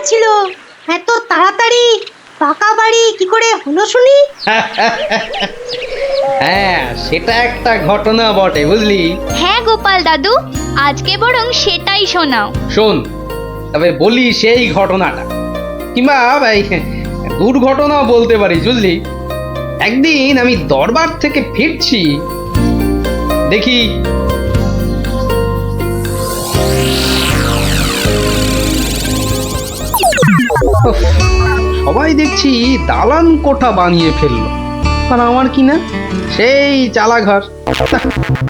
হয়েছিল? এত তাড়াতাড়ি পাকা বাড়ি কি করে হলো শুনি? হ্যাঁ, সেটা একটা ঘটনা বটে, বুঝলি? হ্যাঁ গোপাল দাদু, আজকে বরং সেটাই শোনাও। শোন, তবে বলি সেই ঘটনাটা, কিংবা এই দুর্ঘটনাও বলতে পারিস, বুঝলি? একদিন আমি দরবার থেকে ফিরছি, দেখি উফ, সবাই দেখছি দালান কোঠা বানিয়ে ফেললো, আর আমার কি না সেই চালাঘর।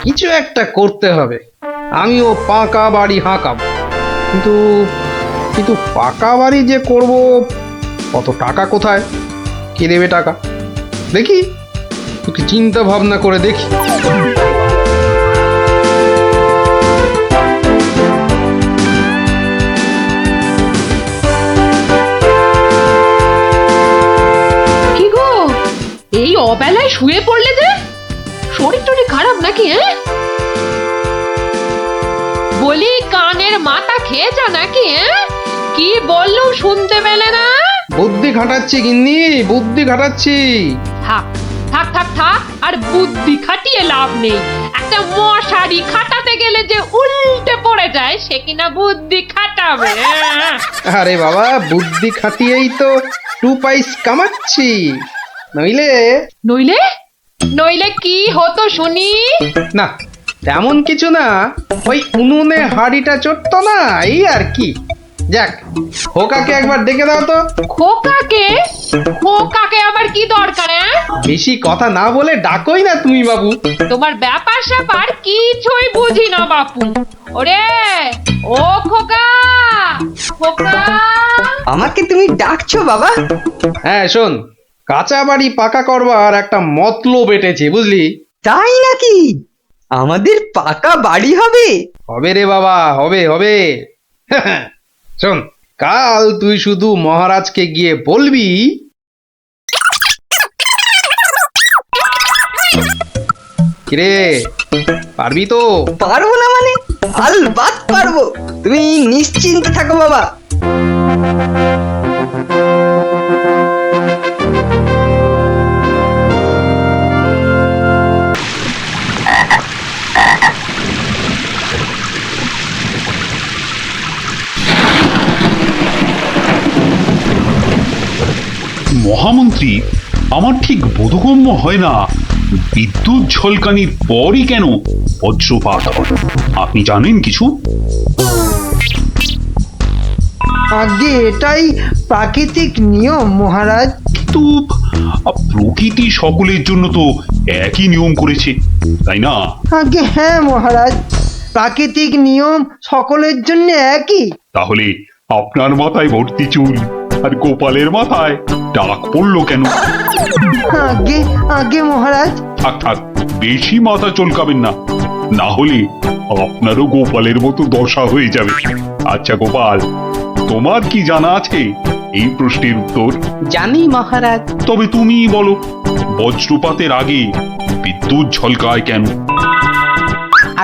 কিছু একটা করতে হবে, আমিও পাকা বাড়ি হাঁকাবো। কিন্তু কিন্তু পাকা বাড়ি যে করব, কত টাকা কোথায়, কে দেবে টাকা? দেখি একটু চিন্তা ভাবনা করে দেখি। কি গো, এই অবেলায় শুয়ে পড়লে যে? শরীর টরীর খারাপ নাকি? বলি কানের মাথা খেয়েছ নাকি? কি বললো শুনতে পেলে না? বুদ্ধি খাটাচ্ছি গিন্নি, বুদ্ধি খাটাচ্ছি। থাক থাক থাক থাক, আর বুদ্ধি খাটিয়ে লাভ নেই। একটা মশারি খাটাতে গেলে যে উল্টে পড়ে যায়, সে কিনা বুদ্ধি খাটাবে? আরে বাবা, বুদ্ধি খাটিয়েই তো 2 পয়সা কামাচ্ছি, নইলে নইলে নইলে কি হতো শুনি? না, তেমন কিছু না, ওই উনুনে হাঁড়িটা চড়তো না, এই আর কি। যাক, খোকাকে একবার ডেকে দাও তো। খোকাকে? খোকাকে আবার কি দরকার? বেশি কথা না বলে ডাকোই না তুমি বাবু। তোমার ব্যাপার স্যাপার কিছুই বুঝি না বাপু। ওরে ও খোকা, খোকা! আমাকে তুমি ডাকছো বাবা? হ্যাঁ শোন, কাঁচা বাড়ি পাকা করবার একটা মতলব এটেছে, বুঝলি? তাই নাকি? আমাদের পাকা বাড়ি হবে? হবে রে বাবা, হবে হবে। শোন, কাল তুই শুধু মহারাজকে গিয়ে বলবি, কিরে পারবি তো? পারবো না মানে? আলবাত পারবো, তুমি নিশ্চিন্তে থাকো বাবা। মহামন্ত্রী, আমার ঠিক বোধগম্য হয় না, বিদ্যুৎ ঝলকানির পরই কেন বজ্রপাত হয়? আপনি জানেন কিছু? আগে এটাই প্রাকৃতিক নিয়ম মহারাজ। কিন্তু প্রকৃতি সকলের জন্য তো একই নিয়ম করেছে, তাই না? আগে হ্যাঁ মহারাজ, প্রাকৃতিক নিয়ম সকলের জন্য একই। তাহলে আপনার মাথায় ভর্তি চুল, আর গোপালের মাথায় টাক পড়লো কেন? আগে আগে মহারাজ। থাক থাক, বেশি মাথা চলকাবেন না, না হলে আপনারও গোপালের মতো দশা হয়ে যাবে। আচ্ছা গোপাল, তোমার কি জানা আছে এই প্রশ্নের উত্তর? জানি মহারাজ। তবে তুমিই বলো, বজ্রপাতের আগে বিদ্যুৎ ঝলকায় কেন?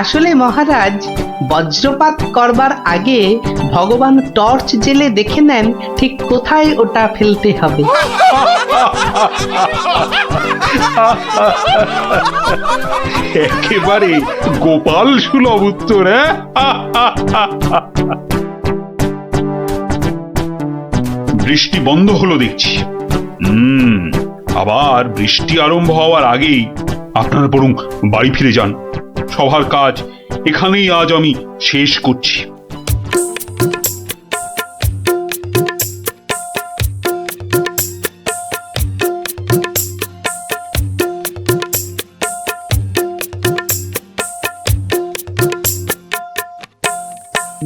আসলে মহারাজ, বজ্রপাত করবার আগে ভগবান টর্চ জেলে দেখে নেন ঠিক কোথায় ওটা ফেলতে হবে। একেবারে গোপাল সুলভ উত্তর। বৃষ্টি বন্ধ হলো দেখছি। আবার বৃষ্টি আরম্ভ হওয়ার আগেই আপনারা বরং বাড়ি ফিরে যান। সবার কাজ এখানেই আজ আমি শেষ করছি।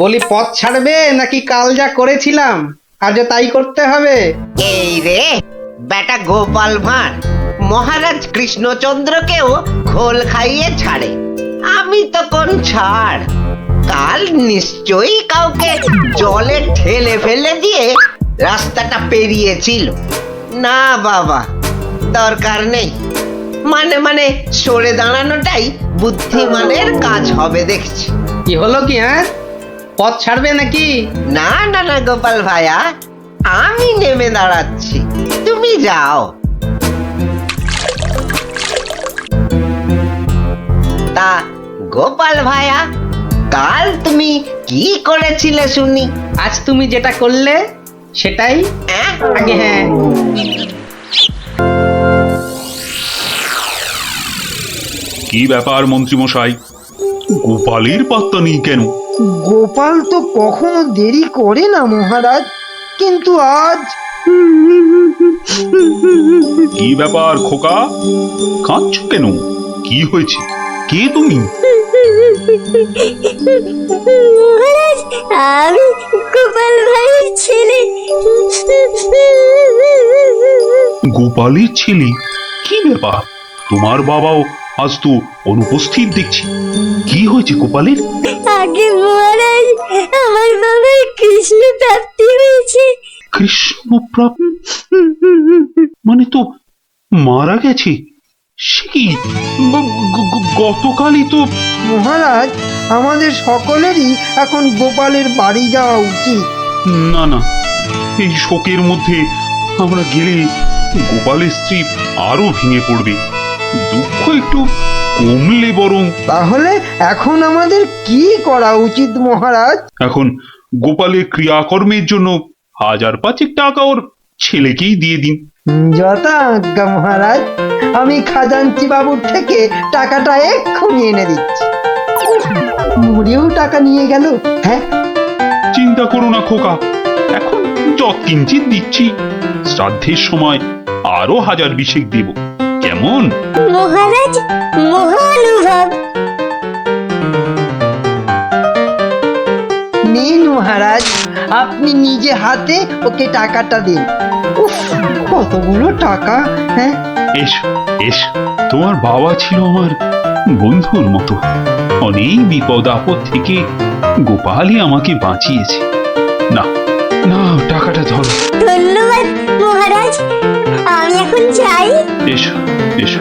বলি, পথ ছাড়বে নাকি কাল যা করেছিলাম আজও তাই করতে হবে? এই রে বেটা গোপাল ভাঁড়, মহারাজ কৃষ্ণচন্দ্রকেও খোল খাইয়ে ছাড়ে, আমি তো কোন ছাড়। কাল নিশ্চয়ই কাউকে জলে ঠেলে ফেলে দিয়ে রাস্তাটা পেরিয়েছিল। না বাবা, দরকার নেই। মানে সরে দাঁড়ানোটাই বুদ্ধিমানের কাজ হবে দেখছি। কি হলো কি? হ্যাঁ, পথ ছাড়বে নাকি? না না না গোপাল ভাইয়া, আমি নেমে দাঁড়াচ্ছি, তুমি যাও। তা গোপাল ভাইয়া, কাল তুমি কি করেছিলে শুনি? আজ তুমি যেটা করলে সেটাই অ্যাঁ? আগে। হ্যাঁ, কি ব্যাপার মন্ত্রী মশাই, গোপালের পাত্তা নেই কেন? গোপাল তো কখনো দেরি করে না মহারাজ, কিন্তু আজ কি ব্যাপার খোকা, কাঁদছো কেন? কি হয়েছে? কে তুমি? মহারাজ, আমি গোপাল ভাইয়ের ছেলে। গোপালের ছেলে? কি ব্যাপার, তোমার বাবাও আজ তো অনুপস্থিত দেখছি। কি হয়েছে গোপালের? আগে মহারাজ, আমার বাবার কৃষ্ণ প্রাপ্তি হয়েছে। কৃষ্ণপ্রাপ মানে তো মারা গেছে? সে কি, গতকালই তো। মহারাজ, আমাদের সকলেরই এখন গোপালের বাড়ি যাওয়া উচিত। না না, এই শোকের মধ্যে আমরা গেলে গোপালের স্ত্রী আরো ভেঙে পড়বে। দুঃখ একটু কমলে বরং। তাহলে এখন আমাদের কি করা উচিত মহারাজ? এখন গোপালের ক্রিয়াকর্মের জন্য 1000-5 টাকা ওর ছেলেকেই দিয়ে দিন। যথা আজ্ঞা মহারাজ, আমি খাজাঞ্চি বাবুর থেকে টাকাটা এক্ষুনি এনে দিচ্ছি। মরেও টাকা নিয়ে গেল। হ্যাঁ, চিন্তা করো না খোকা, এখন যৎকিঞ্চিত দিচ্ছি, শ্রাদ্ধের সময় আরো 1000 দেব, কেমন? মহারাজ, মহানুভব। নিন মহারাজ, আপনি নিজে হাতে ওকে টাকাটা দিন। উফ, কতগুলো টাকা! হ্যাঁ, এসো এসো, তোমার বাবা ছিল আমার বন্ধুর মতো। অনেক বিপদ আপদ থেকে গোপালই আমাকে বাঁচিয়েছে। না না, টাকাটা ধরো। ধন্যবাদ মহারাজ, আমি এখন যাই। এসো এসো।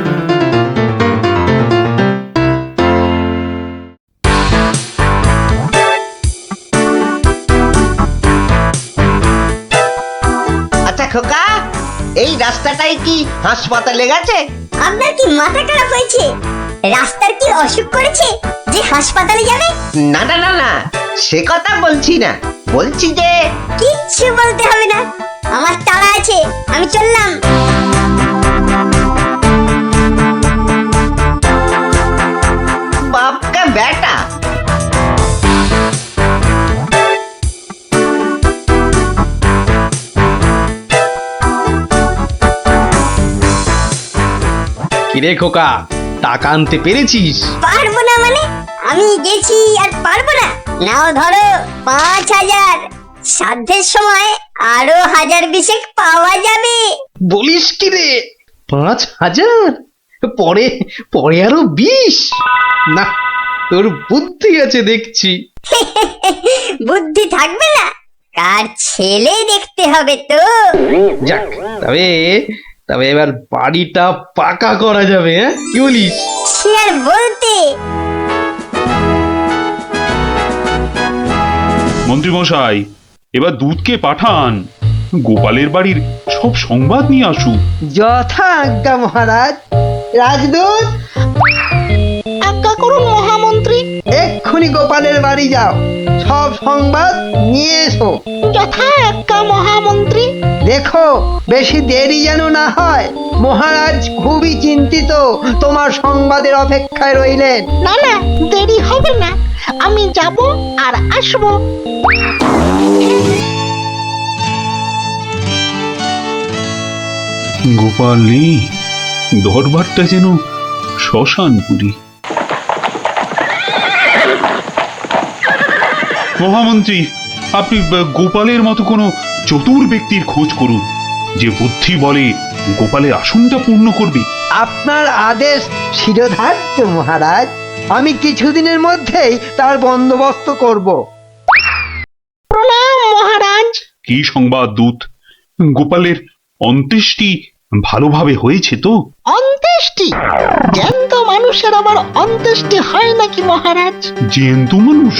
আচ্ছা খোকা, এই রাস্তাটাই কি হাসপাতালে গেছে? আপনার কি মাথা খারাপ হয়েছে? রাস্তার কি অসুখ করেছে যে হাসপাতালে যাবে? না না না না, সে কথা বলছি না, বলছি যে কিচ্ছু বলতে হবে না, আমার তাড়া আছে, আমি চললাম। বাপকা বেটা। কিরে খোকা, টাকা আনতে পেরেছিস? পারবো না মানে? আমি গেছি আর পারবো না? নাও ধরো 5000, সাধ্যের সময় আরো 1000 পাওয়া যাবে। বলিস কি রে, 5000? পরে পরে আরো 20? না, তোর বুদ্ধি আছে দেখছি। বুদ্ধি থাকবে না? কার ছেলে দেখতে হবে তো। যাক, তবে তবে এবার বাড়িটা পাকা করা যাবে। হ্যাঁ, কি বলিস? সে আর বলতে। মন্ত্রী মশাই, এবার দুধকে পাঠান, গোপালের বাড়ির সব সংবাদ নিয়ে আসুক। যথা আজ্ঞা মহারাজ। রাজদূত, আজ্ঞা করুন মহামন্ত্রী। এক্ষুনি গোপালের বাড়ি যাও, সব সংবাদ নিয়ে এসো। যথা আজ্ঞা মহামন্ত্রী। দেখো বেশি দেরি যেন না হয়। মহারাজ খুবই চিন্তিত, তোমার সংবাদের অপেক্ষায় রইলেন। না না, দেরি হবে না, আমি যাব আর আসবো। গোপাল নেই, দরবারটা যেন শ্মশানপুরী। মহামন্ত্রী, আপনি গোপালের মতো কোনো চতুর ব্যক্তির খোঁজ করুন, যে বুদ্ধি বলে গোপালের আসনটা পূর্ণ করবে। আপনার আদেশ শিরোধার্য মহারাজ, আমি কিছুদিনের মধ্যেই তার বন্দোবস্ত করব। প্রণাম মহারাজ। কি সংবাদ দূত? গোপালের অন্ত্যেষ্টি ভালোভাবে হয়েছে তো? অন্ত্যেষ্টি? জ্যান্ত মানুষের আবার অন্ত্যেষ্টি হয় নাকি মহারাজ? জ্যান্ত মানুষ?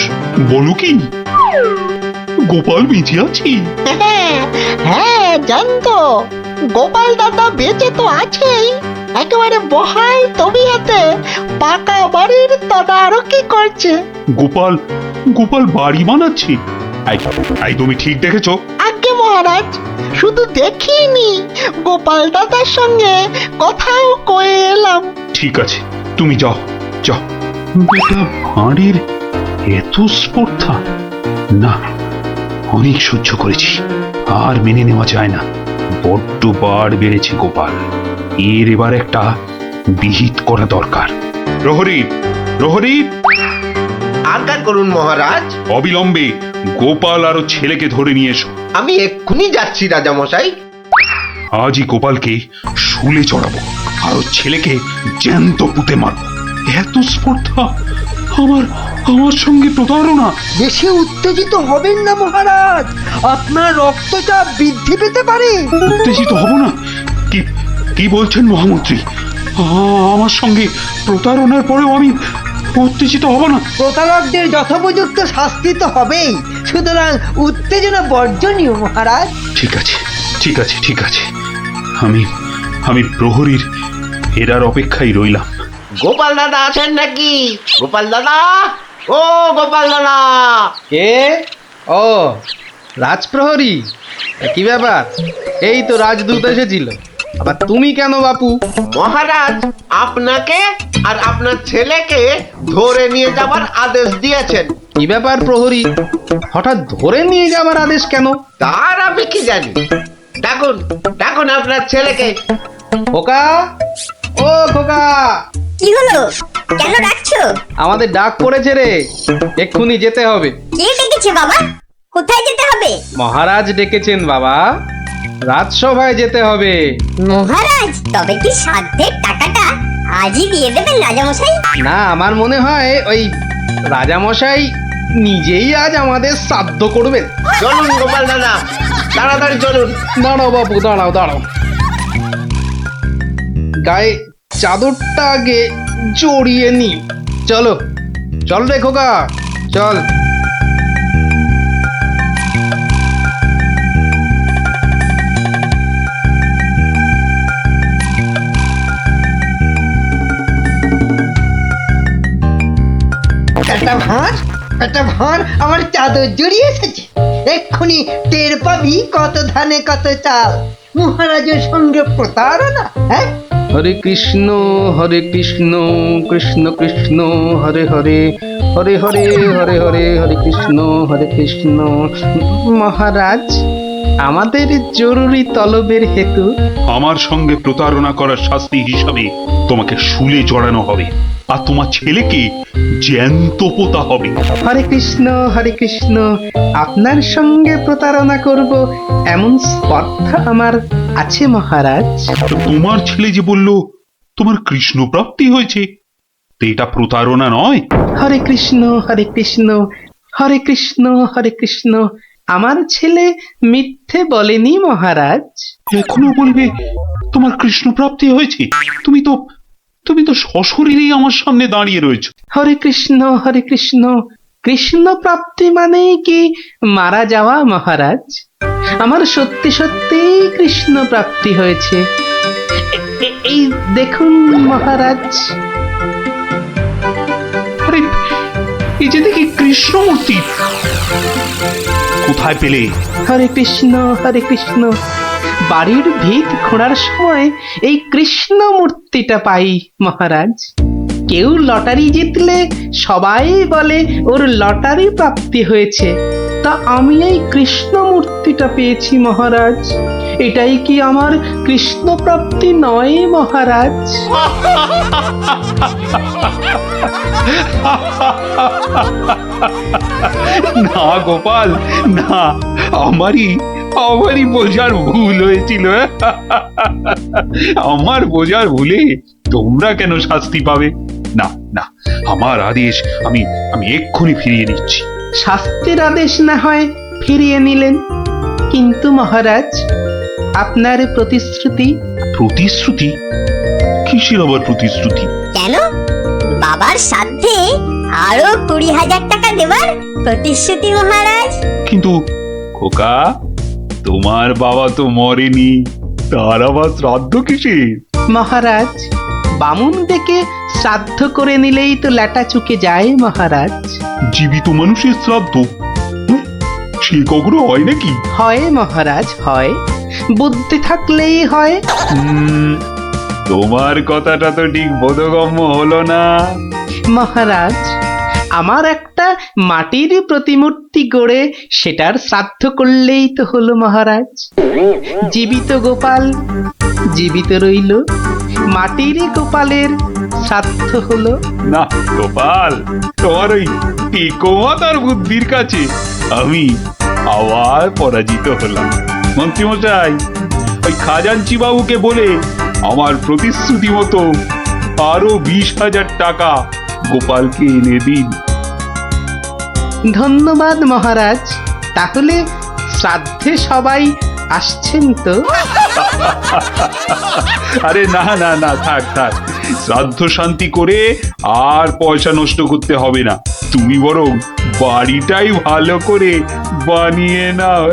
বলো কি? গোপাল বেঁচে আছে? হ্যাঁ জ্যান্ত গোপাল দাদা বেঁচে তো আছেই, একেবারে বহাল তবিয়াতে পাকা বাড়ির তদারকি করছে। গোপাল গোপাল বাড়ি বানাচ্ছে? এই তুমি ঠিক দেখেছো? আজ্ঞে মহারাজ, শুধু দেখিনি, গোপাল দাদার সঙ্গে কথাও কয়ে এলাম। ঠিক আছে, তুমি যাও যাও। বেটা ভাঁড়ের এত স্পর্ধা! না, অনেক সহ্য করেছি, আর মেনে নেওয়া যায় না। বড্ড বার বেড়েছে গোপাল, এর এবার একটা বিহিত করা দরকার। প্রহরী, প্রহরী, আজ্ঞা করুন মহারাজ। অবিলম্বে গোপাল আর ওর ছেলেকে ধরে নিয়ে এসো। আমি এক্ষুনি যাচ্ছি রাজামশাই। আজই গোপালকে শুলে চড়াবো, আর ওর ছেলেকে জ্যান্ত পুঁতে মারবো। এত স্পর্ধা! আমার আমার সঙ্গে প্রতারণা! বেশি উত্তেজিত হবেন না মহারাজ, আপনার রক্তচাপ বৃদ্ধি পেতে পারে। উত্তেজিত হব না? কি কি বলছেন মহামন্ত্রী? আমার সঙ্গে প্রতারণার পরেও আমি উত্তেজিত হব না? প্রতারকদের যথোপযুক্ত শাস্তি তো হবেই, সুতরাং উত্তেজনা বর্জনীয় মহারাজ। ঠিক আছে, ঠিক আছে, ঠিক আছে। আমি আমি প্রহরীর এরার অপেক্ষায় রইলাম। গোপাল দাদা আছেন নাকি? গোপাল দাদা, ও গোপাল দাদা! কে? ও, রাজপ্রহরী, কি ব্যাপার? এই তো রাজদূত এসেছিল, আবার তুমি কেন বাপু? মহারাজ আপনাকে আর আপনার ছেলেকে ধরে নিয়ে যাবার আদেশ দিয়েছেন। কি ব্যাপার প্রহরী, হঠাৎ ধরে নিয়ে যাওয়ার আদেশ কেন? তার আমি কি জানি। ডাকুন, ডাকুন আপনার ছেলেকে। খোকা, ও খোকা, কি হলো? কেন ডাকছো? আমাদের ডাক পড়েছে রে, এক্ষুনি যেতে হবে। কে ডেকেছে বাবা? কোথায় যেতে হবে? মহারাজ ডেকেছেন বাবা, রাজসভায় যেতে হবে। মহারাজ, তবে কি সাধ্যের টাকাটা আজই দিয়ে দেবেন রাজামশাই? না, আমার মনে হয় ওই রাজামশাই নিজেই আজ আমাদের শ্রাদ্ধ করবেন। চলুন গোপাল দাদা, তাড়াতাড়ি চলুন। দাঁড়াও বাপু, দাঁড়াও দাঁড়াও, গায়ে চাদরটা আগে জড়িয়ে নি। চলো, চল রে খোকা, চল। একটা ভাঁড় আমার চাদর জড়িয়ে এসেছে। এক্ষুনি টের পাবি কত ধানে কত চাল। মহারাজের সঙ্গে প্রতারণা, হ্যাঁ? হরে কৃষ্ণ কৃষ্ণ কৃষ্ণ হরে হরে, হরে হরে হরে হরে, হরে কৃষ্ণ। মহারাজ, আমাদের জরুরি তলবের হেতু আমার সঙ্গে প্রতারণা করার শাস্তি হিসাবে তোমাকে শুলে চড়ানো হবে, আর তোমার ছেলেকে জ্যান্ত পোতা হবে। হরে কৃষ্ণ, আপনার সঙ্গে প্রতারণা করব এমন স্পর্ধা আমার আছে মহারাজ। তো তোমার ছেলে যে বলল তোমার কৃষ্ণ প্রাপ্তি হয়েছে, তো এটা প্রতারণা নয়? হরে কৃষ্ণ হরে কৃষ্ণ, আমার ছেলে মিথ্যে বলেনি মহারাজ। এখনো বলবে তোমার কৃষ্ণ প্রাপ্তি হয়েছে? তুমি তো সশরীরেই আমার সামনে দাঁড়িয়ে রয়েছো। হরে কৃষ্ণ, কৃষ্ণ প্রাপ্তি মানে কি মারা যাওয়া মহারাজ? আমার সত্যি সত্যি কৃষ্ণ প্রাপ্তি হয়েছে। এই দেখুন মহারাজ। আরে, এই যে দেখি কৃষ্ণমূর্তি, কোথায় পেলে? হরে কৃষ্ণ, বাড়ির ভিত খোঁড়ার সময় এই কৃষ্ণ মূর্তিটা পাই মহারাজ। কেউ লটারি জিতলে সবাই বলে ওর লটারি প্রাপ্তি হয়েছে, তা আমি এই কৃষ্ণ মূর্তিটা পেয়েছি মহারাজ। এটাই কি আমার কৃষ্ণ প্রাপ্তি নয় মহারাজ? না গোপাল, না, আমারই বোঝার ভুল হয়েছিল। আমার বোঝার ভুলে তোমরা কেন শাস্তি পাবে? না না, আমার আদেশ আমি এক্ষুনি ফিরিয়ে নিচ্ছি। শাস্তির আদেশ না হয় ফিরিয়ে নিলেন, কিন্তু মহারাজ আপনার প্রতিশ্রুতি? প্রতিশ্রুতি? কিসের আবার প্রতিশ্রুতি? কেন? বাবার সাধ্যে আরো 20,000 টাকা দেবার প্রতিশ্রুতি মহারাজ। কিন্তু খোকা, তোমার বাবা তো মরেনি, তার আবার শ্রাদ্ধ কিসের? মহারাজ, বামুন ডেকে শ্রাদ্ধ করে নিলেই তো ল্যাটা চুকে যায় মহারাজ। জীবিত মানুষের শ্রাদ্ধ? হুঁ, সে কখনো হয় নাকি? হয় মহারাজ, হয়। বুদ্ধি থাকলেই হয়। তোমার কথাটা তো ঠিক বোধগম্য হলো না। মহারাজ, আমার একটা মাটির প্রতিমূর্তি গড়ে সেটার শ্রাদ্ধ করলেই তো হলো মহারাজ। জীবিত গোপাল জীবিত রইল, মাটির গোপালের শ্রাদ্ধ হলো। না গোপাল, তোমার ওই টেকোমাতার বুদ্ধির কাছে আমি আবার পরাজিত হলাম। মন্ত্রীমশাই, ওই খাজাঞ্চি বাবুকে বলে আমার প্রতিশ্রুতি মতো আরো 20,000 টাকা গোপালকে এনে দিন। ধন্যবাদ মহারাজ। তাহলে শ্রাদ্ধে সবাই আসছেন তো? আরে না না না, থাক থাক, শ্রাদ্ধ শান্তি করে আর পয়সা নষ্ট করতে হবে না। তুমি বরং বাড়িটাই ভালো করে বানিয়ে নাও।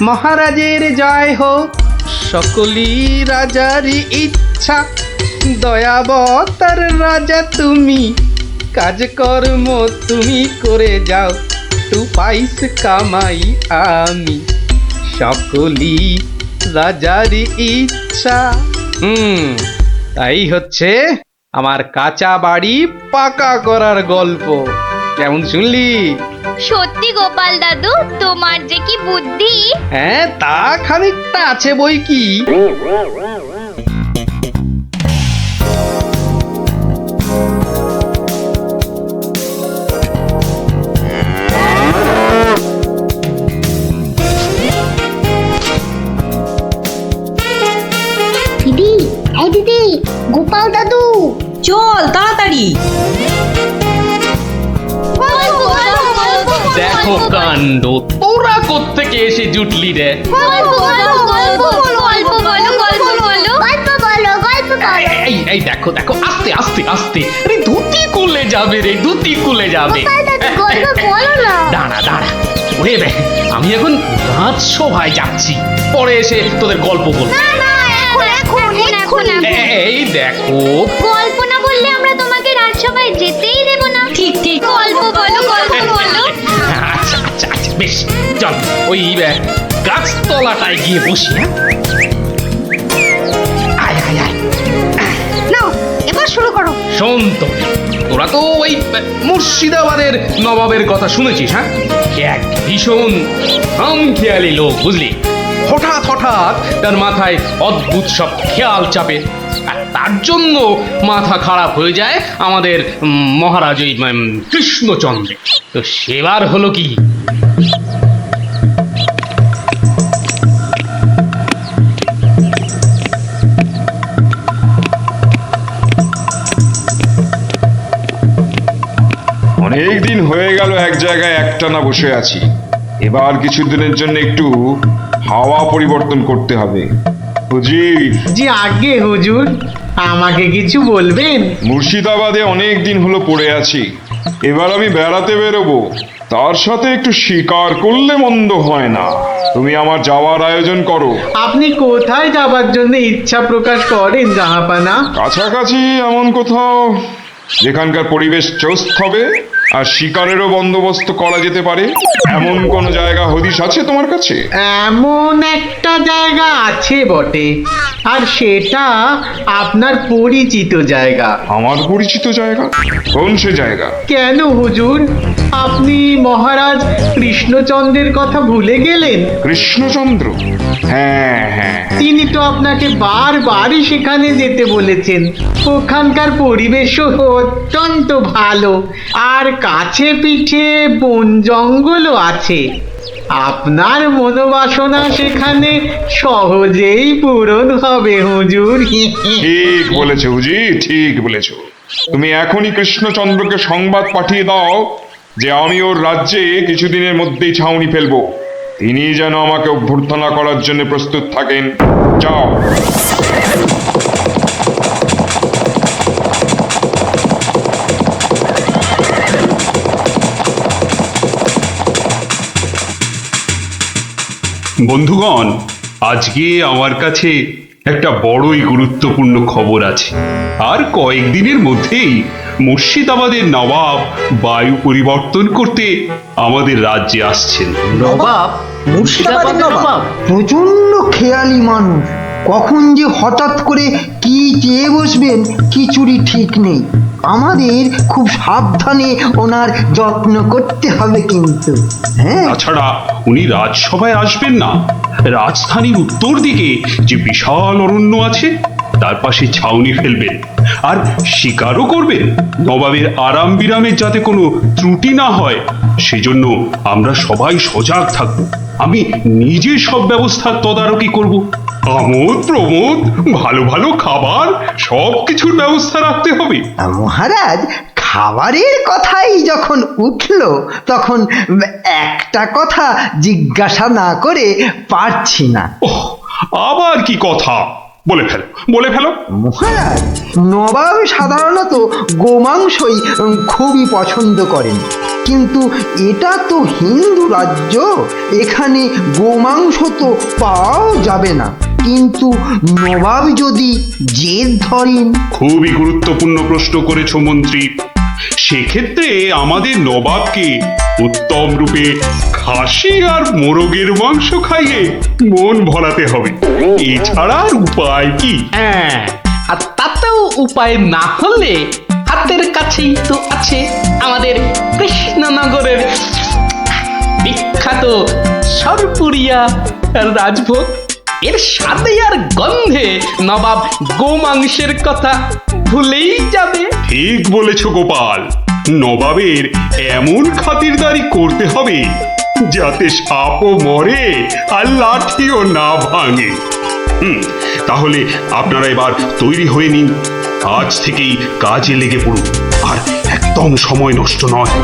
মহারাজের জয় হোক, সকলই রাজারই ইচ্ছা। দয়াবতার রাজা তুমি, কাজকর্ম তুমি করে যাও, তু পাইস কামাই আমি, সকলই রাজারই ইচ্ছা। তাই হচ্ছে আমার কাঁচা বাড়ি পাকা করার গল্প। কেমন শুনলি? সত্যি গোপাল দাদু, তোমার যে কি বুদ্ধি! হ্যাঁ, তা খানিকটা আছে বই কি। দিদি, এই দিদি, গোপাল দাদু চল তাড়াতাড়ি। দেখো কাণ্ড, তোরা কোত্থেকে এসে জুটলি রে? এই দেখো দেখো, আস্তে আস্তে আস্তে, আরে ধুতি খুলে যাবে রে, ধুতি খুলে যাবে। দাঁড়া দাঁড়া, ওরে বে, আমি এখন রাজসভায় যাচ্ছি, পরে এসে তোদের গল্প বলবো। এই দেখো, গল্প না বললে আমরা তোমাকে রাজসভায় যেতেই দেব না। ঠিক ঠিক, গল্প বলো, গল্প বলো। আচ্ছা আচ্ছা আচ্ছা, বেশ, চল ওই গাছতলাটায় গিয়ে বসি। আয় আয় আয়, নাও এবার শুরু করো। শোন তো, তোরা তো ওই মুর্শিদাবাদের নবাবের কথা শুনেছিস? হ্যাঁ, এক ভীষণ খামখেয়ালি লোক, বুঝলি। হঠাৎ হঠাৎ তার মাথায় অদ্ভুত সব খেয়াল চাপে, আর তার জন্য মাথা খারাপ হয়ে যায় আমাদের মহারাজ ওই কৃষ্ণচন্দ্র। তো সেবার হলো কি, অনেক দিন হয়ে গেল এক জায়গায় একটানা বসে আছি। এবার কিছুদিনের জন্য একটু হাওয়া পরিবর্তন করতে হবে। হুজির, জি আগে হুজুর, আমাকে কিছু বলবেন? মুর্শিদাবাদে অনেক দিন হলো পড়ে আছি, এবার আমি বেড়াতে বেরোবো, তার সাথে একটু শিকার করলে মন্দ হয় না। তুমি আমার যাওয়ার আয়োজন করো। আপনি কোথায় যাবার জন্য ইচ্ছা প্রকাশ করেন জাহাপানা? কাছাকাছি এমন কোথাও যেখানকার পরিবেশ চৌস্ত হবে আর শিকারেরও বন্দোবস্ত করা যেতে পারে, এমন কোন জায়গা হদিশ আছে তোমার কাছে? এমন একটা জায়গা আছে বটে, আর সেটা আপনার পরিচিত জায়গা। আমার পরিচিত জায়গা? কোন সে জায়গা? কেন হুজুর, আপনি মহারাজ কৃষ্ণচন্দ্রের কথা ভুলে গেলেন? কৃষ্ণচন্দ্র? হ্যাঁ হ্যাঁ, তিনি তো আপনাকে বারবারই সেখানে যেতে বলেছেন। ওখানকার পরিবেশও অত্যন্ত ভালো, আর কাছে পিঠে বন জঙ্গলও আছে। আপনার মনোবাসনা সেখানে সহজেই পূরণ হবে হুজুর। ঠিক বলেছো হুজি, ঠিক বলেছো। তুমি এখনই কৃষ্ণচন্দ্রকে সংবাদ পাঠিয়ে দাও যে আমি ওর রাজ্যে কিছুদিনের মধ্যেই ছাউনি ফেলবো। তিনি যেন আমাকে অভ্যর্থনা করার জন্য প্রস্তুত থাকেন। যাও। বন্ধুগণ, আজকে আমার কাছে একটা বড়ই গুরুত্বপূর্ণ খবর আছে। আর কয়েকদিনের মধ্যেই মুর্শিদাবাদের নবাব বায়ু পরিবর্তন করতে আমাদের রাজ্যে আসছেন। নবাব? মুর্শিদাবাদের নবাব? প্রচন্ড খেয়ালি মানুষ, কখন যে হঠাৎ করে কি চেয়ে বসবেন কিছুরই ঠিক নেই। আমাদের খুব সাবধানে ওনার যত্ন করতে হবে কিন্তু। হ্যাঁ, তাছাড়া উনি রাজসভায় আসবেন না, রাজধানীর উত্তর দিকে যে বিশাল অরণ্য আছে তার পাশে ছাউনি ফেলবেন আর শিকারও করবেন। নবাবের আরাম বিরামের যাতে কোনো ত্রুটি না হয় সেজন্য আমরা সবাই সজাগ থাকব। আমি নিজে সব ব্যবস্থার তদারকি করব। আমোদ প্রমোদ, ভালো ভালো খাবার, সব কিছুর ব্যবস্থা রাখতে হবে। মহারাজ, খাবারের কথাই যখন উঠলো তখন একটা কথা জিজ্ঞাসা না করে পারছি না। ওহ, আবার কি কথা? বলে ফেলো, বলে ফেলো। মহারাজ, নবাব সাধারণত গোমাংসই খুবই পছন্দ করেন, কিন্তু এটা তো হিন্দু রাজ্য, এখানে গোমাংস তো পাওয়াও যাবে না। কিন্তু নবাব যদি জেদ ধরেন। খুবই গুরুত্বপূর্ণ প্রশ্ন করেছো মন্ত্রী। সেক্ষেত্রে আমাদের নবাবকে উত্তম রূপে খাসি আর মোরগের মাংস খাইয়ে মন ভরাতে হবে। এছাড়া আর উপায় কি? হ্যাঁ, আর তাতেও উপায় না হলে হাতের কাছেই তো আছে আমাদের কৃষ্ণনগরের বিখ্যাত সরপুরিয়া রাজভোগ। এর স্বাদে আর গন্ধে নবাব গোমাংসের কথা ভুলেই যাবে। ঠিক বলেছো গোপাল, নবাবের এমন খাতিরদারি করতে হবে যাতে সাপও মরে আর লাঠিও না ভাঙে। তাহলে আপনারা এবার তৈরি হয়ে নিন, আজ থেকেই কাজে লেগে পড়ুন, আর একদম সময় নষ্ট নয়।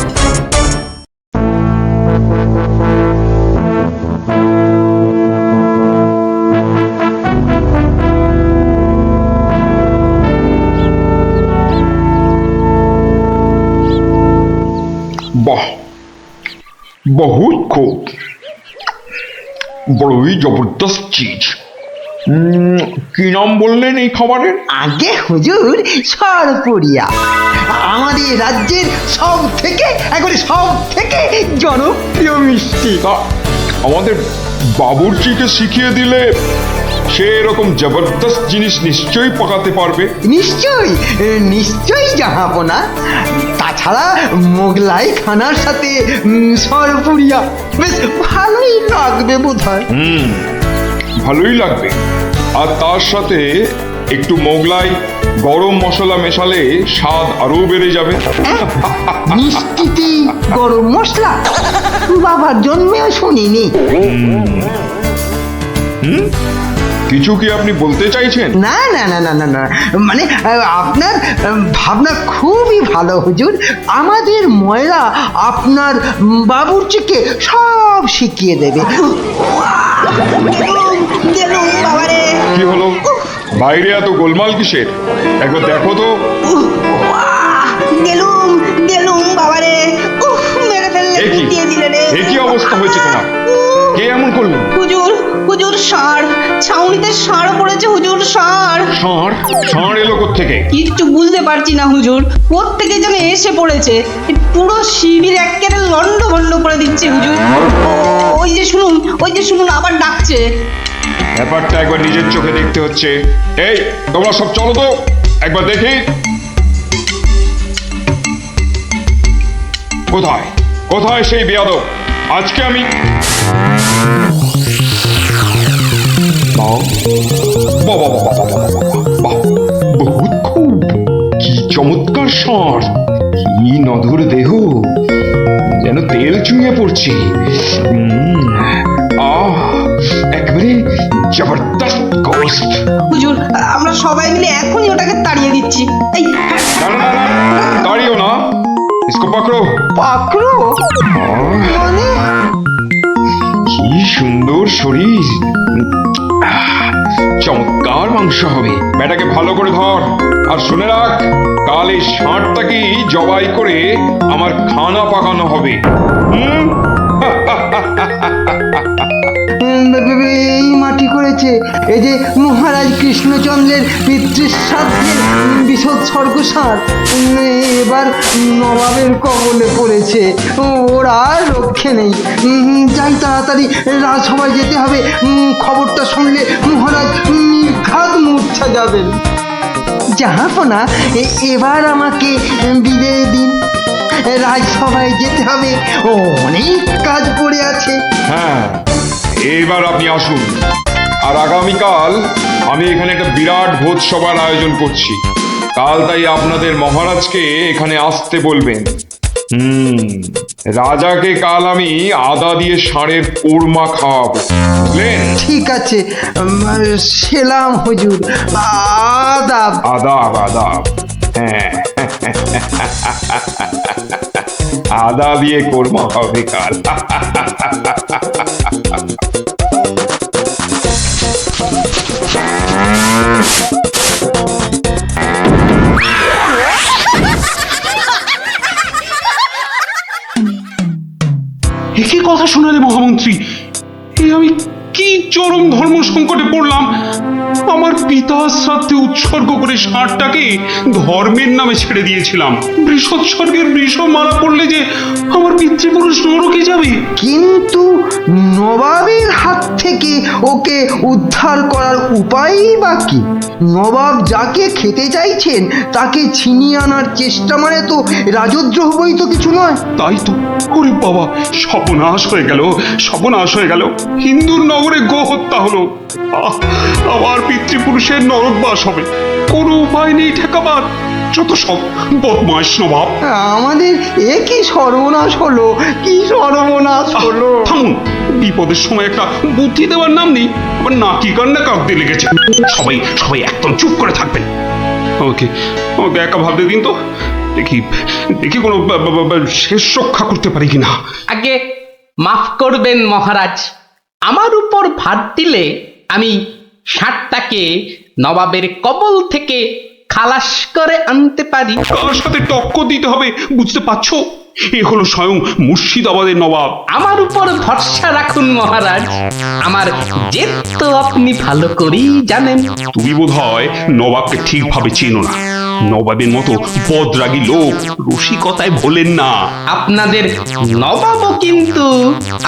বাহ, বহুত খুব, বড়ই জবরদস্ত চিজ। কি নাম বললেন এই খাবারের? আগে হুজুর, সরপুরিয়া আমাদের রাজ্যের সব থেকে জনপ্রিয় মিষ্টি। তা আমাদের বাবুর্চিকে শিখিয়ে দিলে সে এরকম জবরদস্ত জিনিস নিশ্চয়ই পাকাতে পারবে। নিশ্চয়ই জাহাপনা। তাছাড়া মোগলাই খানার সাথে সরপুরিয়া বেশ ভালোই লাগবে বোধহয়। ভালোই লাগবে, আর তার সাথে একটু মোগলাই গরম মশলা মেশালে স্বাদ আরো বেড়ে যাবে। মিষ্টিতে গরম মশলা? বাবার জন্মেও শুনিনি। কিছু কি আপনি বলতে চাইছেন? না না না না না না, মানে আপনার ভাবনা খুবই ভালো হুজুর। আমাদের ময়রা আপনার বাবুর্চিকে সব শিখিয়ে দেবে। কি হলো, বাইরে এত গোলমাল কিসের? একবার দেখো তো। এ কি অবস্থা হয়েছে তোমার? কে এমন করলো? হুজুর ষাঁড়, ছাউনিতে ষাঁড় পড়েছে হুজুর, ষাঁড়। ষাঁড়? ষাঁড় এলো কোত্থেকে? কিচ্ছু বুঝতে পারছি না হুজুর, কোত্থেকে যেন এসে পড়েছে, পুরো শিবির একেবারে লন্ডভন্ড করে দিচ্ছে হুজুর। ওই যে শুনুন আবার ডাকছে। ব্যাপারটা একবার নিজের চোখে দেখতে হচ্ছে। এই তোমরা সব চলো তো, একবার দেখি। কোথায় কোথায় সেই বেয়াদব? আজকে আমি বহুত খুব, কি চমৎকার ষাঁড়, কি নধর দেহ, যেন তেল চুইয়ে পড়ছে। একবারে জবরদস্ত গোস্ত। হুজুর, আমরা সবাই মিলে এখনই ওটাকে তাড়িয়ে দিচ্ছি। এই না না না, তাড়িও না, इसको पकड़ो। পাকড়ো মানে? কি সুন্দর শরীর, চমৎকার মাংস হবে। বেটাকে ভালো করে ধর, আর শুনে রাখ, কাল এই ষাঁড়টাকেই জবাই করে আমার খানা পাকানো হবে। হয়েছে। এই যে মহারাজ কৃষ্ণচন্দ্রের পিতৃশ্রাদ্ধের বিসৎসর্গসার এবার নবাবের কবলে পড়েছে। ওর আর রক্ষে নেই। যাই তাড়াতাড়ি রাজসভায় যেতে হবে। খবরটা শুনলে মহারাজ নির্ঘাত মূর্ছা যাবেন। জাহাপনা, এবার আমাকে বিদায় দিন। রাজসভায় যেতে হবে, অনেক কাজ পড়ে আছে। হ্যাঁ, এবার আপনি আসুন। আর আগামীকাল আমি এখানে একটা বিরাট ভোজসভার আয়োজন করছি। কাল তাই আপনাদের মহারাজকে এখানে আসতে বলবেন। রাজাকে কাল আমি আদা দিয়ে ষাঁড়ের কোরমা খাওয়াবো, বুঝলেন? ঠিক আছে, সেলাম হুজুর। আদাব। আদাব আদাব। হ্যাঁ, আদা দিয়ে কোরমা হবে কাল। একই কথা শোনালে মহামন্ত্রী, এ আমি কি চরম ধর্ম সংকটে পড়লাম। আমার পিতা শ্রাদ্ধে উৎসর্গ করে ষাঁড়টাকে ধর্মের নামে ছেড়ে দিয়েছিলাম। বৃষৎসর্গের বৃষ মারা পড়লে যে আমার পিতৃপুরুষ নরকে যাবে। কিন্তু নবাবের হাত থেকে ওকে উদ্ধার করার উপায়ই বা কি? নবাব যাকে খেতে চাইছেন তাকে ছিনিয়ে আনার চেষ্টা মানে তো রাজদ্রোহ বই তো কিছু নয়। তাই তো। ওরে বাবা, সর্বনাশ হয়ে গেল, সর্বনাশ হয়ে গেল। হিন্দুর নগরে গো হত্যা হলো। আমার পিতৃপুরুষের নরকবাস হবে। কোনো উপায় নেই ঠেকাবার। যত সব বদমাইশ নবাব। আমাদের এ কি সর্বনাশ হলো, কি সর্বনাশ হলো! থামুন, বিপদের সময় একটা বুদ্ধি দেওয়ার নাম নেই। আবার নাকি কান্না কাঁদতে লেগেছে। সবাই সবাই একদম চুপ করে থাকবেন। আমাকে আমাকে একা ভাবতে দিন তো। দেখি দেখি কোনো শেষ রক্ষা করতে পারি কিনা। আগে মাফ করবেন মহারাজ, আমার উপর ভার দিলে আমি ষাঁড়টাকে নবাবের কবল থেকে খালাস করে আনতে পারি। কার সাথে টক্কর দিতে হবে বুঝতে পারছো? এ হলো স্বয়ং মুর্শিদাবাদের নবাব। আমার উপর ভরসা রাখুন মহারাজ, আমার জেদ তো আপনি ভালো করেই জানেন। তুমি বোধহয় নবাবকে ঠিকভাবে চেনো না। নবাবের মতো বদরাগী লোক রসিকতায় ভোলেন না। আপনাদের নবাবও কিন্তু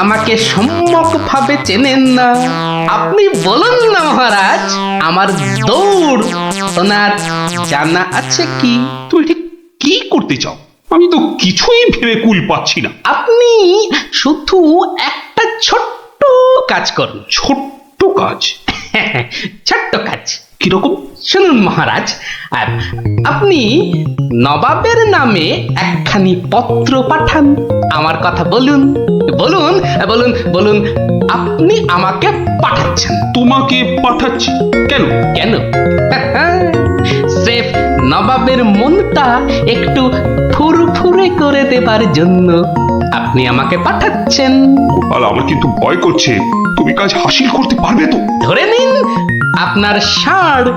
আমাকে সম্যক ভাবে চেনেন না। আপনি বলুন না মহারাজ, আমার দৌড় ওনার জানা আছে কি? তুমি ঠিক কি করতে চাও? আমি তো কিছুই ভেবে কুল পাচ্ছি না। আপনি শুধু একটা ছোট্ট কাজ করুন। ছোট্ট কাজ? ছোট্ট কাজ কিরকম? শুনুন মহারাজ, আপনি নবাবের নামে একখানি পত্র পাঠান। আমার কথা বলুন বলুন বলুন বলুন, আপনি আমাকে পাঠাচ্ছেন। তোমাকে পাঠাচ্ছি? কেন কেন? স্রেফ নবাবের মনটা একটু ফুরফুরে করে দেবার জন্য আপনি আমাকে পাঠাচ্ছেন। আর আমার কিন্তু ভয় করছে। তুমি কাজ হাসিল করতে পারবে তো? ধরে নিন আপনার ষাঁড়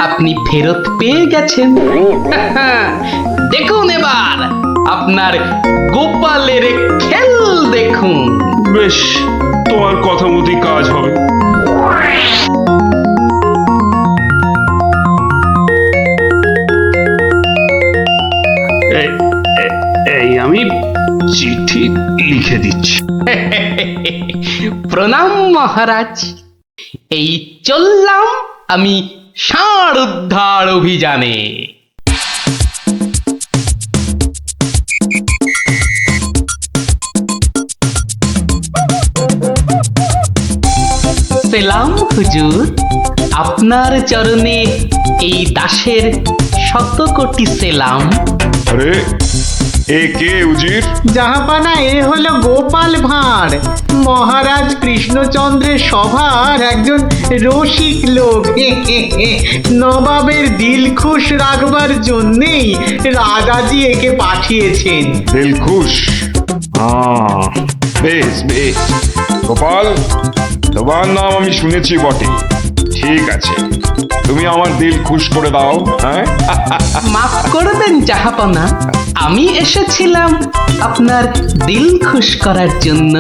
আপনি ফেরত পেয়ে গেছেন। দেখুন এবার আপনার গোপালের খেল দেখুন। বেশ, তোমার কথা মতোই কাজ হবে। এই আমি চিঠি লিখে দিচ্ছি। প্রণাম মহারাজ, এই চললাম আমি ষাঁড় উদ্ধার অভিযানে। সেলাম হুজুর, আপনার চরণে এই দাসের শত কোটি সেলাম। আরে এ কে উজির? জাহাপানা, এ হলো গোপাল ভাঁড়, মহারাজ কৃষ্ণচন্দ্রের সভার একজন রসিক লোক। নবাবের দিল খুশ রাখবার জন্যেই রাজাজি একে পাঠিয়েছেন। দিলখুশ? বেশ বেশ। গোপাল, তোমার নাম আমি শুনেছি বটে। ঠিক আছে, তুমি আমার দিল খুশ করে দাও। হ্যাঁ, মাফ করবেন জাহাপনা, আমি এসেছিলাম আপনার দিল খুশ করার জন্য,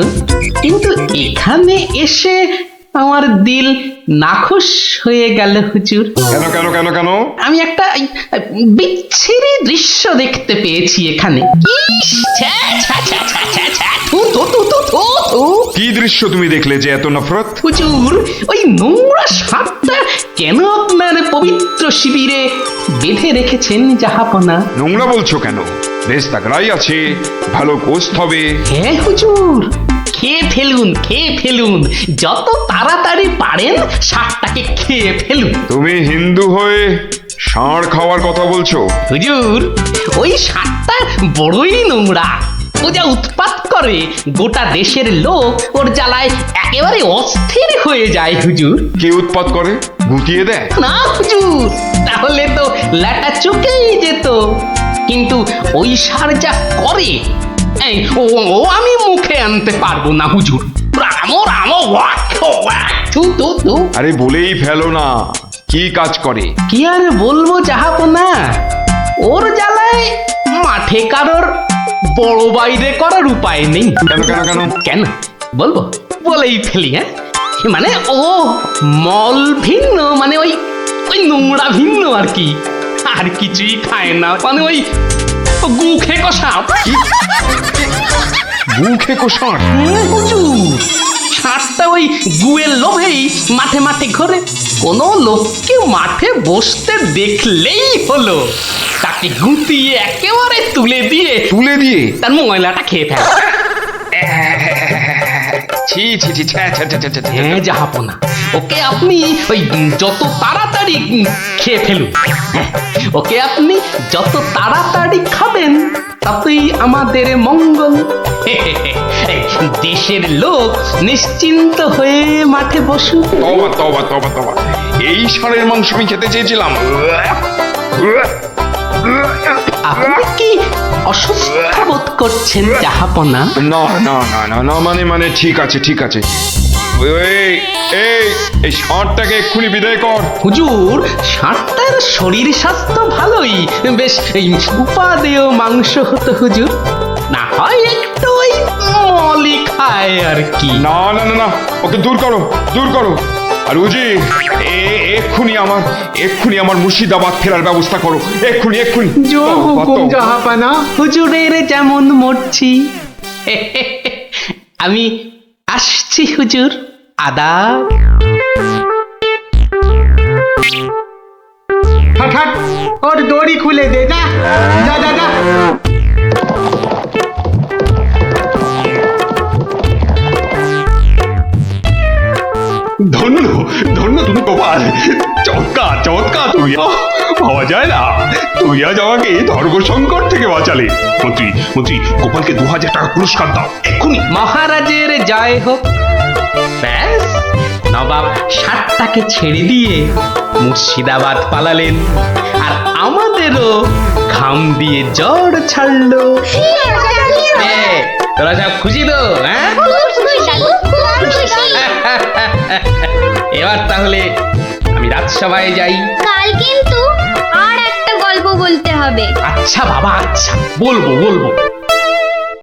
কিন্তু এখানে এসে আমার দিল নাখুশ হয়ে গেল হুজুর। কেন কেন কেন কেন? আমি একটা বিচ্ছিরি দৃশ্য দেখতে পেয়েছি এখানে। ইস, ছ্যা, ছ্যা, ছ্যা, ছ্যা, ছ্যা, ছ্যা, থু, থু, থু, থু, থু, থু। কি দৃশ্য তুমি দেখলে যে এত নফরত? হুজুর, ওই নোংরা সাপটা কেন আপনার পবিত্র শিবিরে বেঁধে রেখেছেন জাহাপনা? নোংরা বলছো কেন? বেশ তাগড়াই আছে, ভালো গোস্ত হবে। হ্যাঁ হুজুর, খেয়ে ফেলুন, খেয়ে ফেলুন, যত তাড়াতাড়ি পারেন সাপটাকে খেয়ে ফেলুন। তুমি হিন্দু হয়ে ষাঁড় খাওয়ার কথা বলছো? হুজুর, ওই সাপটা বড়ই নোংরা। ও যা উৎপাত করে, গোটা দেশের লোক ওর জ্বালায় একেবারে অস্থির হয়ে যায় হুজুর। কে উৎপাত করে? গুটিয়ে দেয়? না হুজুর, তাহলে তো ল্যাটা চুকেই যেত। কিন্তু ওই সার যা করে, এই ও আমি মুখে আনতে পারবো না হুজুর। রামো রামো ওয়াক ওয়াক, থু থু থু। আরে বলেই ফেলো না, কি কাজ করে? কি আর বলবো জাহাপনা, ওর জ্বালায় মাঠে কারোর বড় বাইরে করার উপায় নেই। কেন কেন কেন? কেন বলবো? বলেই ফেলি। হ্যাঁ, মানে ও মল ভিন্ন, মানে ওই ওই নোংরা ভিন্ন আর কি। আর কিছুই খায় না, মানে ওই গু খেকো সাপ। গু খেকো ষাঁড়? হুজুর, সাপটা ওই গুয়ের লোভেই মাঠে মাঠে ঘোরে। কোনো লোককে মাঠে বসতে দেখলেই হলো তাকে গুটিয়ে একেবারে তুলে দিয়ে তার ময়লাটা খেয়ে ফেলে। ছি ছি ছি, ছ্যা, ছ্যা, ছ্যা, ছ্যা, ছ্যা। হ্যাঁ জাহাপনা, ওকে আপনি ওই যত তাড়াতাড়ি খেয়ে ফেলুন। হ্যাঁ, ওকে আপনি যত তাড়াতাড়ি খাবেন ততই আমাদের মঙ্গল। এই, দেশের লোক নিশ্চিন্ত হয়ে মাঠে বসুক। তবা তবা তবা তবা, এই ষাঁড়ের মাংস আমি খেতে চেয়েছিলাম। আপনি কি অসুস্থ বোধ করছেন জাহাপনা? না না না না না, মানে ঠিক আছে ঠিক আছে। এই ষাঁড়টাকে এক্ষুনি বিদায় কর। হুজুর, ষাঁড়টার শরীর স্বাস্থ্য ভালোই, বেশ এই উপাদেয় মাংস হতো হুজুর। না হয় একটু ওই মলি খায় আর কি। না না না না, ওকে দূর করো দূর করো। আর উজি, এক্ষুনি আমার মুর্শিদাবাদ ফেরার ব্যবস্থা করো, এক্ষুনি এক্ষুনি। জাহাপানা, হুজুরের যেমন মরছি। আমি আসছি হুজুর, আদাব। হঠাৎ ওর দড়ি খুলে দে, যা যা যা যা। ধন্য ধন্য তুমি গোপাল, চমৎকার চমৎকার। তুই পাওয়া যায় না, তুই আজ আমাকে ধর্ম সংকট থেকে বাঁচালে। মন্ত্রী মন্ত্রী, গোপালকে 2000 টাকা পুরস্কার দাও এক্ষুনি। মহারাজের জয় হোক। ব্যাস, নবাব ষাটটাকে ছেড়ে দিয়ে মুর্শিদাবাদ পালালেন, আর আমাদেরও ঘাম দিয়ে জ্বর ছাড়লো। তোরা সব খুশি তো? হ্যাঁ, এবার তাহলে আমি রাজসভায় যাই। কাল কিন্তু আর একটা গল্প বলতে হবে। আচ্ছা বাবা, আচ্ছা, বলবো বলবো।